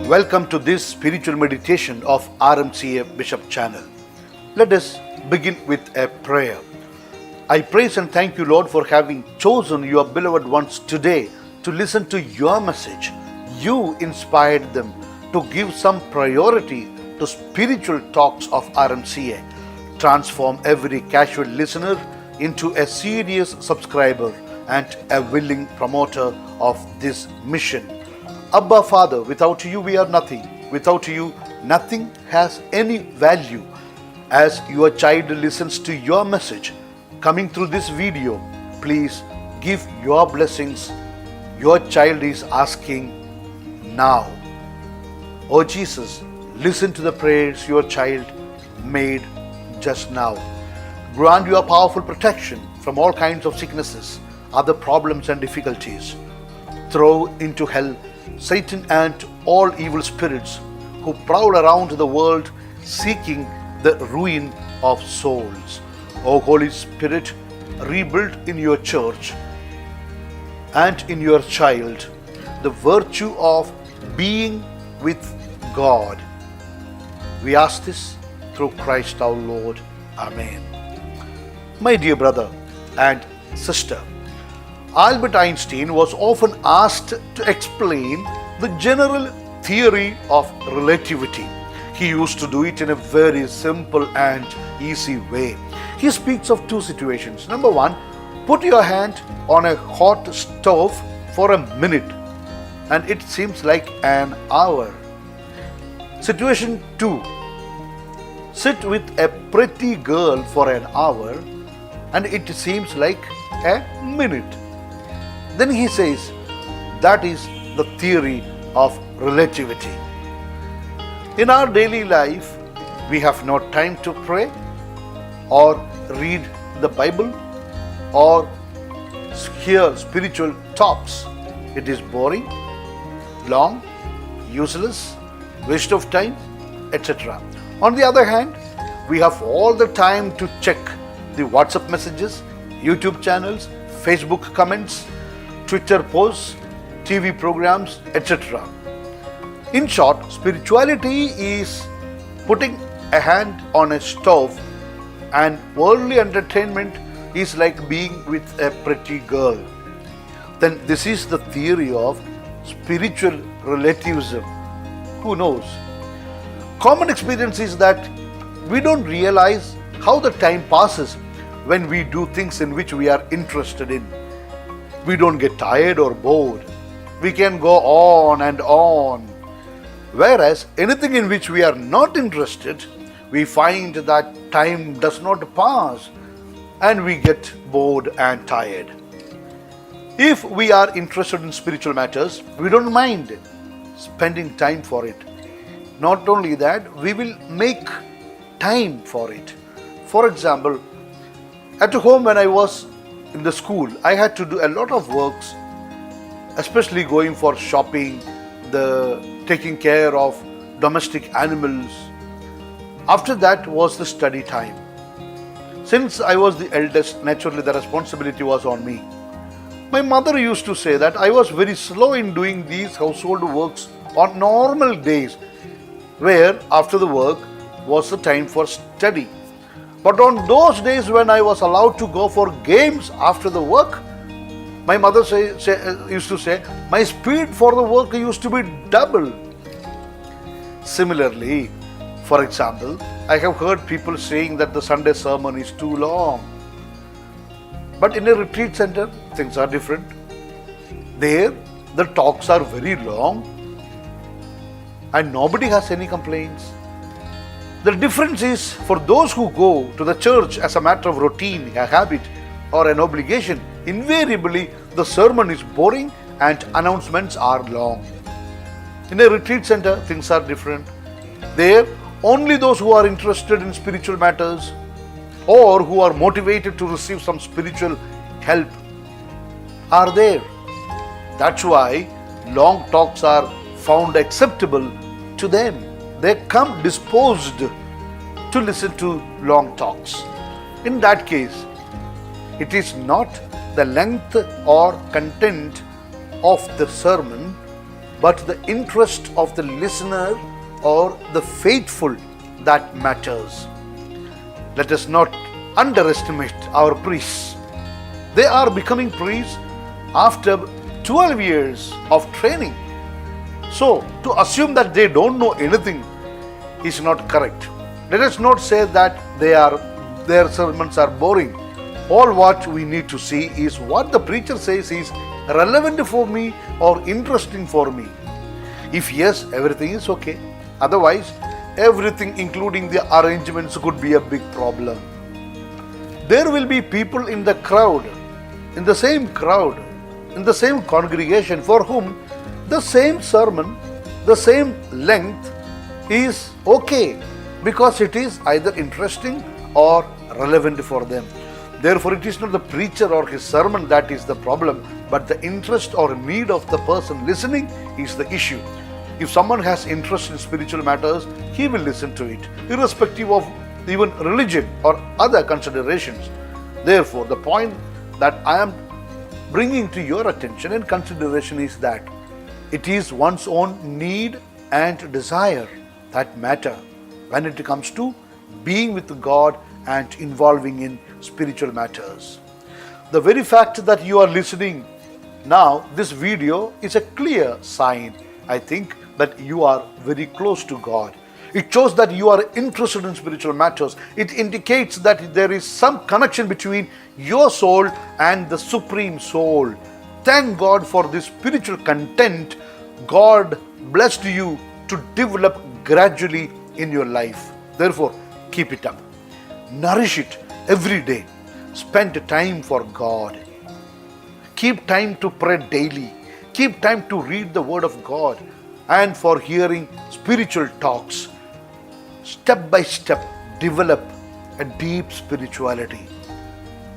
Welcome to this spiritual meditation of RMCA Bishop Channel. Let us begin with a prayer. I praise and thank you, Lord, for having chosen your beloved ones today to listen to your message. You inspired them to give some priority to spiritual talks of RMCA. Transform every casual listener into a serious subscriber and a willing promoter of this mission. Abba Father, without you we are nothing. Without you, nothing has any value. As your child listens to your message coming through this video, please give your blessings. Your child is asking now. Oh Jesus, listen to the prayers your child made just now. Grant your powerful protection from all kinds of sicknesses, other problems and difficulties. Throw into hell Satan and all evil spirits who prowl around the world seeking the ruin of souls. O Holy Spirit, rebuild in your church and in your child the virtue of being with God. We ask this through Christ our Lord. Amen. My dear brother and sister, Albert Einstein was often asked to explain the general theory of relativity. He used to do it in a very simple and easy way. He speaks of two situations. Number one, put your hand on a hot stove for a minute and it seems like an hour. Situation two, sit with a pretty girl for an hour and it seems like a minute. Then he says, that is the theory of relativity. In our daily life, we have no time to pray or read the Bible or hear spiritual talks. It is boring, long, useless, waste of time, etc. On the other hand, we have all the time to check the WhatsApp messages, YouTube channels, Facebook comments, Twitter posts, TV programs, etc. In short, spirituality is putting a hand on a stove and worldly entertainment is like being with a pretty girl. Then this is the theory of spiritual relativism. Who knows? Common experience is that we don't realize how the time passes when we do things in which we are interested in. We don't get tired or bored. We can go on and on. Whereas anything in which we are not interested, we find that time does not pass and we get bored and tired. If we are interested in spiritual matters, we don't mind spending time for it. Not only that, we will make time for it. For example, at home when I was in the school, I had to do a lot of works, especially going for shopping, taking care of domestic animals. After that was the study time. Since I was the eldest, naturally the responsibility was on me. My mother used to say that I was very slow in doing these household works on normal days, where after the work was the time for study. But on those days when I was allowed to go for games after the work, my mother used to say, my speed for the work used to be double. Similarly, for example, I have heard people saying that the Sunday sermon is too long. But in a retreat center, things are different. There, the talks are very long and nobody has any complaints. The difference is for those who go to the church as a matter of routine, a habit, or an obligation, invariably the sermon is boring and announcements are long. In a retreat center, things are different. There, only those who are interested in spiritual matters or who are motivated to receive some spiritual help are there. That's why long talks are found acceptable to them. They come disposed to listen to long talks. In that case, it is not the length or content of the sermon, but the interest of the listener or the faithful that matters. Let us not underestimate our priests. They are becoming priests after 12 years of training. So, to assume that they don't know anything is not correct. Let us not say that their sermons are boring. All what we need to see is what the preacher says is relevant for me or interesting for me. If yes, everything is okay. Otherwise, everything including the arrangements could be a big problem. There will be people in the crowd, in the same congregation for whom the same sermon, the same length is okay because it is either interesting or relevant for them. Therefore, it is not the preacher or his sermon that is the problem, but the interest or need of the person listening is the issue. If someone has interest in spiritual matters, he will listen to it, irrespective of even religion or other considerations. Therefore, the point that I am bringing to your attention and consideration is that it is one's own need and desire that matter when it comes to being with God and involving in spiritual matters. The very fact that you are listening now, this video is a clear sign, I think, that you are very close to God. It shows that you are interested in spiritual matters. It indicates that there is some connection between your soul and the Supreme Soul. Thank God for this spiritual content God blessed you to develop gradually in your life. Therefore, keep it up. Nourish it every day. Spend time for God. Keep time to pray daily. Keep time to read the Word of God and for hearing spiritual talks. Step by step, develop a deep spirituality.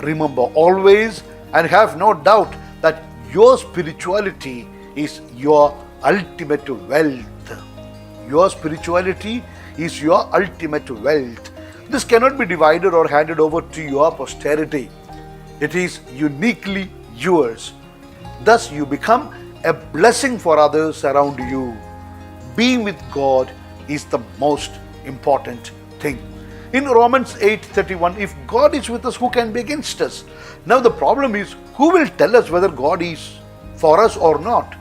Remember always and have no doubt that your spirituality is your ultimate wealth. Your spirituality is your ultimate wealth. This cannot be divided or handed over to your posterity. It is uniquely yours. Thus you become a blessing for others around you. Being with God is the most important thing. In Romans 8:31, if God is with us, who can be against us? Now the problem is, who will tell us whether God is for us or not?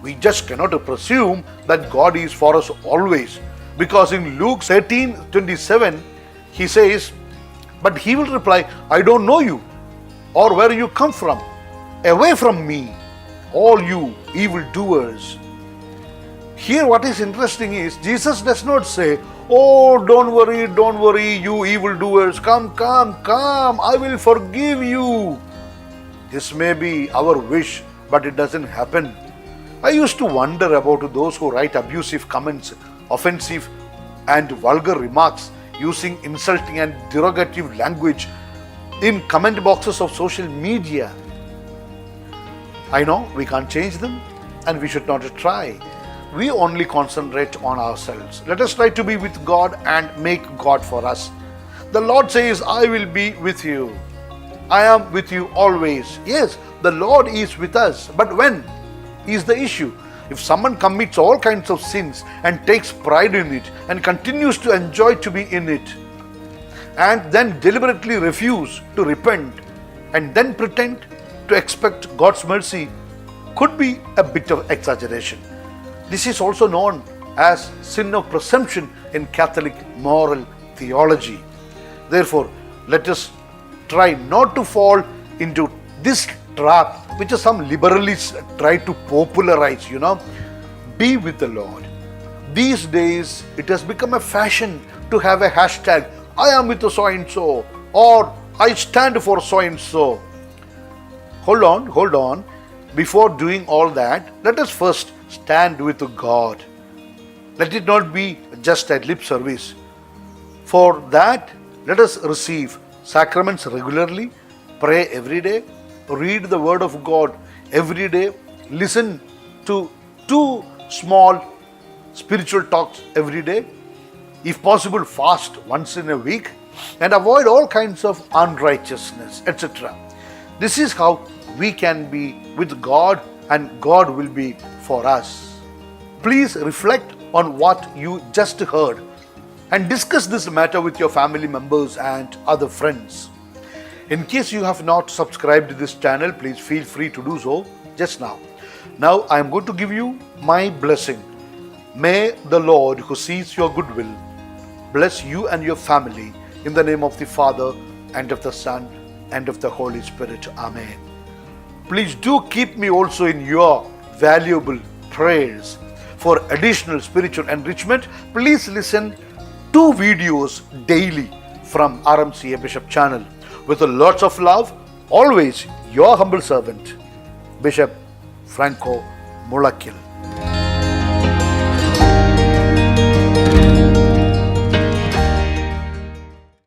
We just cannot presume that God is for us always. Because in Luke 13:27, he says, but he will reply, I don't know you or where you come from. Away from me, all you evildoers. Here what is interesting is, Jesus does not say, oh, don't worry, you evildoers, come, I will forgive you. This may be our wish, but it doesn't happen. I used to wonder about those who write abusive comments, offensive and vulgar remarks, using insulting and derogative language in comment boxes of social media. I know we can't change them and we should not try. We only concentrate on ourselves. Let us try to be with God and make God for us. The Lord says, I will be with you. I am with you always. Yes, the Lord is with us. But when is the issue? If someone commits all kinds of sins and takes pride in it and continues to enjoy to be in it, and then deliberately refuse to repent and then pretend to expect God's mercy, could be a bit of exaggeration. This is also known as sin of presumption in Catholic moral theology. Therefore, let us try not to fall into this trap which some liberalists try to popularize, Be with the Lord. These days, it has become a fashion to have a hashtag, I am with so and so, or I stand for so and so. Hold on. Before doing all that, let us first stand with God. Let it not be just a lip service. For that, let us receive sacraments regularly, pray every day, read the Word of God every day, listen to 2 small spiritual talks every day, if possible fast once in a week, and avoid all kinds of unrighteousness, etc. This is how we can be with God and God will be for us. Please reflect on what you just heard and discuss this matter with your family members and other friends. In case you have not subscribed to this channel, please feel free to do so just now. Now I am going to give you my blessing. May the Lord, who sees your goodwill, bless you and your family in the name of the Father and of the Son and of the Holy Spirit. Amen. Please do keep me also in your valuable prayers. For additional spiritual enrichment, please listen 2 videos daily from RMCA Bishop channel. With lots of love, always your humble servant, Bishop Franco Mulakil.